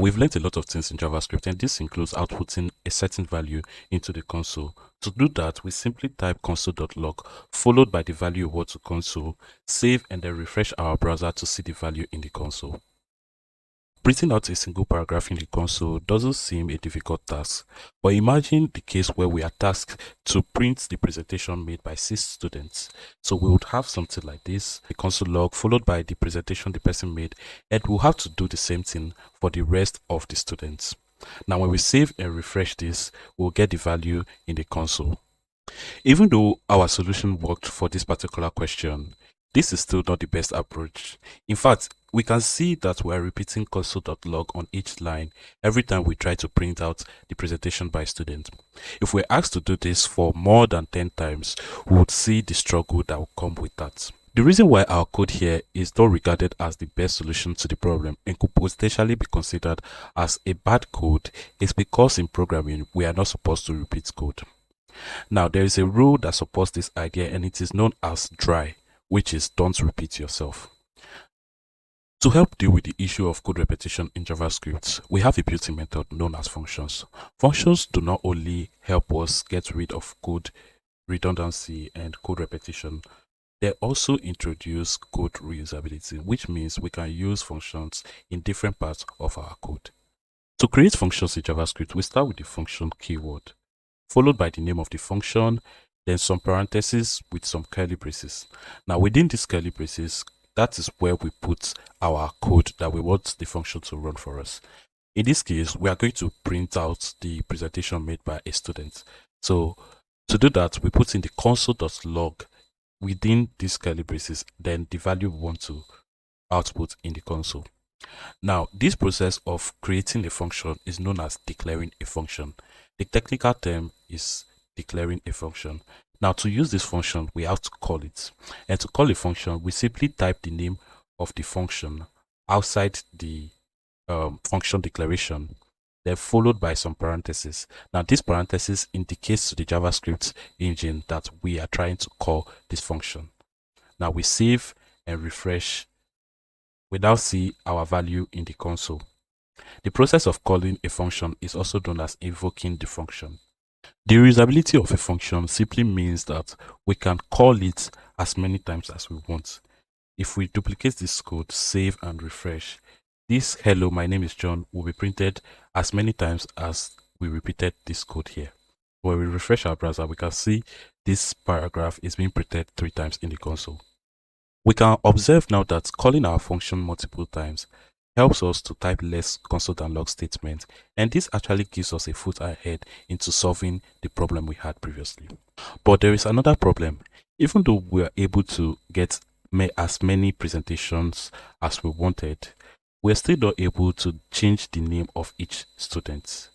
We've learned a lot of things in JavaScript, and this includes outputting a certain value into the console. To do that, we simply type console.log followed by the value we want to console, save, and then refresh our browser to see the value in the console. Printing out a single paragraph in the console doesn't seem a difficult task, but imagine the case where we are tasked to print the presentation made by 6 students. So we would have something like this, the console log followed by the presentation the person made, and we'll have to do the same thing for the rest of the students. Now when we save and refresh this, we'll get the value in the console. Even though our solution worked for this particular question, this is still not the best approach. In fact, we can see that we are repeating console.log on each line every time we try to print out the presentation by student. If we're asked to do this for more than 10 times, we would see the struggle that will come with that. The reason why our code here is not regarded as the best solution to the problem and could potentially be considered as a bad code is because in programming, we are not supposed to repeat code. Now, there is a rule that supports this idea, and it is known as DRY, which is don't repeat yourself. To help deal with the issue of code repetition in JavaScript, we have a built-in method known as functions. Functions do not only help us get rid of code redundancy and code repetition, they also introduce code reusability, which means we can use functions in different parts of our code. To create functions in JavaScript, we start with the function keyword, followed by the name of the function, then some parentheses with some curly braces. Now within these curly braces, that is where we put our code that we want the function to run for us. In this case, we are going to print out the presentation made by a student. So to do that, we put in the console.log within these curly braces, then the value we want to output in the console. Now, this process of creating a function is known as declaring a function. The technical term is declaring a function. Now, to use this function, we have to call it. And to call a function, we simply type the name of the function outside the function declaration, then followed by some parentheses. Now, this parenthesis indicates to the JavaScript engine that we are trying to call this function. Now, we save and refresh. We now see our value in the console. The process of calling a function is also known as invoking the function. The reusability of a function simply means that we can call it as many times as we want. If we duplicate this code, save and refresh, this hello, my name is John will be printed as many times as we repeated this code here. When we refresh our browser, we can see this paragraph is being printed 3 times in the console. We can observe now that calling our function multiple times helps us to type less console.log statements, and this actually gives us a foot ahead into solving the problem we had previously. But there is another problem. Even though we are able to get as many presentations as we wanted, we're still not able to change the name of each student.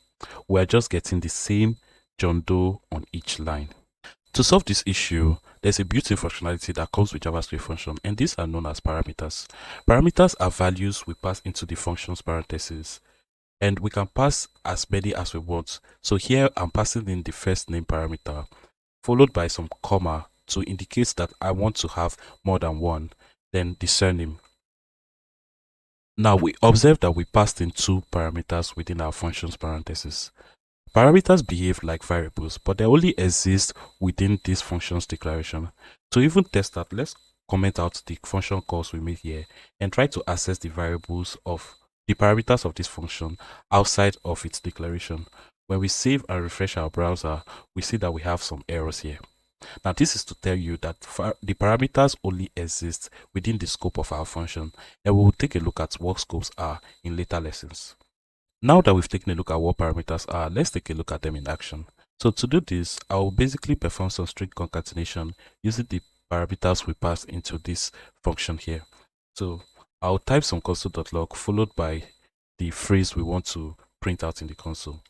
We're just getting the same John Doe on each line. To solve this issue, there's a built-in functionality that comes with JavaScript function, and these are known as parameters. Parameters are values we pass into the function's parentheses, and we can pass as many as we want. So here I'm passing in the first name parameter, followed by some comma to indicate that I want to have more than one, then the surname. Now we observe that we passed in 2 parameters within our function's parentheses. Parameters behave like variables, but they only exist within this function's declaration. To even test that, let's comment out the function calls we made here and try to access the variables of the parameters of this function outside of its declaration. When we save and refresh our browser, we see that we have some errors here. Now, this is to tell you that the parameters only exist within the scope of our function, and we will take a look at what scopes are in later lessons. Now that we've taken a look at what parameters are, let's take a look at them in action. So to do this, I will basically perform some string concatenation using the parameters we passed into this function here. So I'll type some console.log followed by the phrase we want to print out in the console.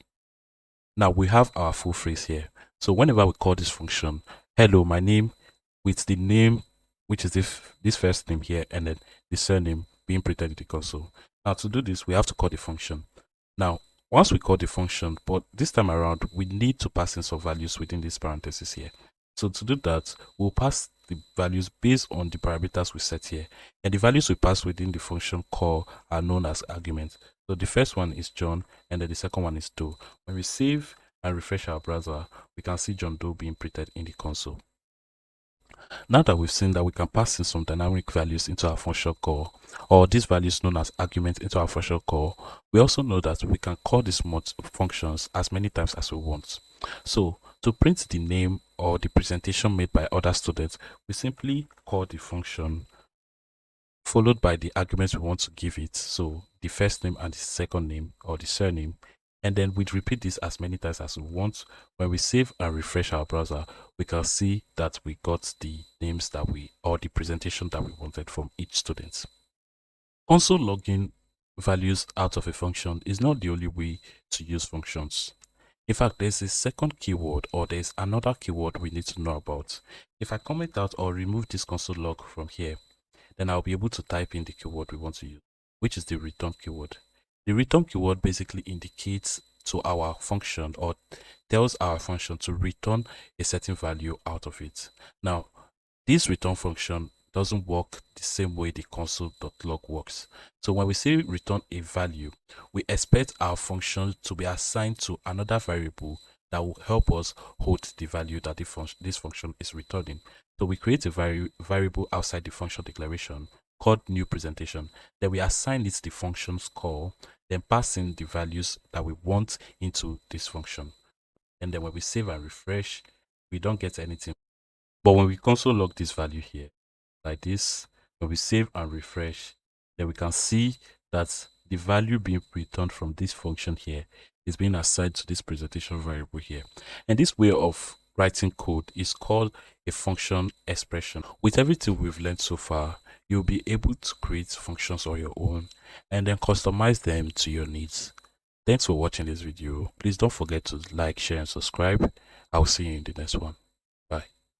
Now we have our full phrase here. So whenever we call this function, hello, my name, with the name, which is this first name here, and then the surname being printed in the console. Now to do this, we have to call the function. Now, once we call the function, but this time around, we need to pass in some values within these parentheses here. So to do that, we'll pass the values based on the parameters we set here. And the values we pass within the function call are known as arguments. So the first one is John, and then the second one is Doe. When we save and refresh our browser, we can see John Doe being printed in the console. Now that we've seen that we can pass in some dynamic values into our function call, or these values known as arguments into our function call, we also know that we can call these functions as many times as we want. So to print the name or the presentation made by other students, we simply call the function followed by the arguments we want to give it. So the first name and the second name or the surname. And then we'd repeat this as many times as we want. When we save and refresh our browser, we can see that we got the names that or the presentation that we wanted from each student. Also, logging values out of a function is not the only way to use functions. In fact, there's a second keyword, or there's another keyword we need to know about. If I comment out or remove this console log from here, then I'll be able to type in the keyword we want to use, which is the return keyword. The return keyword basically indicates to our function or tells our function to return a certain value out of it. Now, this return function doesn't work the same way the console.log works. So when we say return a value, we expect our function to be assigned to another variable that will help us hold the value that this function is returning. So we create a variable outside the function declaration called new presentation. Then we assign it the function's call, then pass in the values that we want into this function. And then when we save and refresh, we don't get anything. But when we console log this value here, like this, when we save and refresh, then we can see that the value being returned from this function here is being assigned to this presentation variable here. And this way of writing code is called a function expression. With everything we've learned so far, you'll be able to create functions on your own and then customize them to your needs. Thanks for watching this video. Please don't forget to like, share, and subscribe. I'll see you in the next one.